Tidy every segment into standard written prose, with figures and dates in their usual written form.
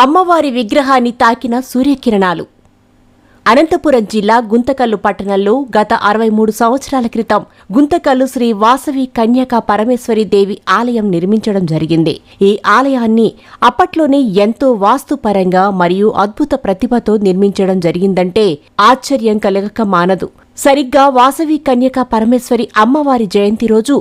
అమ్మవారి విగ్రహాన్ని తాకిన సూర్యకిరణాలు. అనంతపురం జిల్లా గుంతకల్లు పట్టణంలో గత 63 సంవత్సరాల క్రితం గుంతకల్లు శ్రీ వాసవి కన్యకా పరమేశ్వరి దేవి ఆలయం నిర్మించడం జరిగింది. ఈ ఆలయాన్ని అప్పట్లోనే ఎంతో వాస్తుపరంగా మరియు అద్భుత ప్రతిభతో నిర్మించడం జరిగిందంటే ఆశ్చర్యం కలగక మానదు. సరిగ్గా వాసవి కన్యకా పరమేశ్వరి అమ్మవారి జయంతి రోజు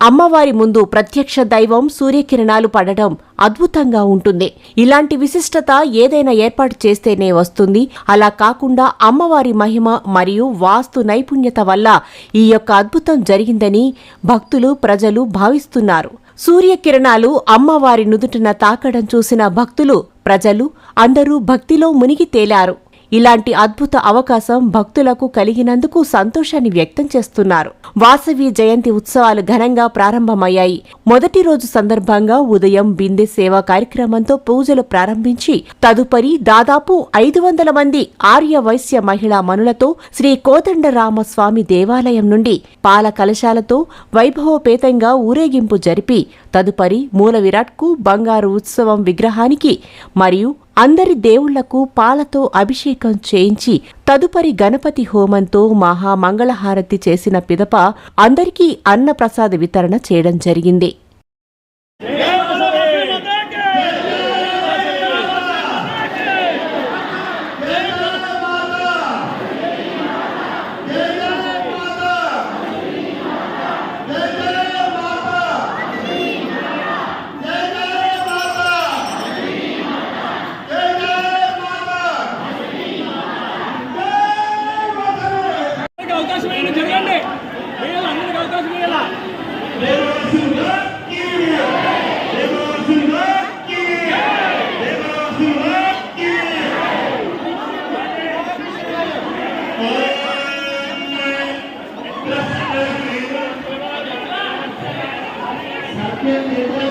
అమ్మవారి ముందు ప్రత్యక్ష దైవం సూర్యకిరణాలు పడడం అద్భుతంగా ఉంటుంది. ఇలాంటి విశిష్టత ఏదైనా ఏర్పాటు చేస్తేనే వస్తుంది. అలా కాకుండా అమ్మవారి మహిమ మరియు వాస్తు నైపుణ్యత వల్ల ఈ యొక్క అద్భుతం జరిగిందని భక్తులు ప్రజలు భావిస్తున్నారు. సూర్యకిరణాలు అమ్మవారి నుదుటిన తాకడం చూసిన భక్తులు ప్రజలు అందరూ భక్తిలో మునిగి తేలారు. ఇలాంటి అద్భుత అవకాశం భక్తులకు కలిగినందుకు సంతోషాన్ని వ్యక్తం చేస్తున్నారు. వాసవి జయంతి ఉత్సవాలు ఘనంగా ప్రారంభమయ్యాయి. మొదటి రోజు సందర్భంగా ఉదయం బిందె సేవా కార్యక్రమంతో పూజలు ప్రారంభించి తదుపరి దాదాపు 500 మంది ఆర్య వైశ్య మహిళా మనులతో శ్రీ కోదండరామస్వామి దేవాలయం నుండి పాల కలశాలతో వైభవపేతంగా ఊరేగింపు జరిపి తదుపరి మూల విరాట్కు బంగారు ఉత్సవం విగ్రహానికి మరియు అందరి దేవుళ్లకు పాలతో అభిషేకం చేయించి తదుపరి గణపతి హోమంతో మహామంగళహారతి చేసిన పిదప అందరికీ అన్నప్రసాద వితరణ చేయడం జరిగింది. Yeah.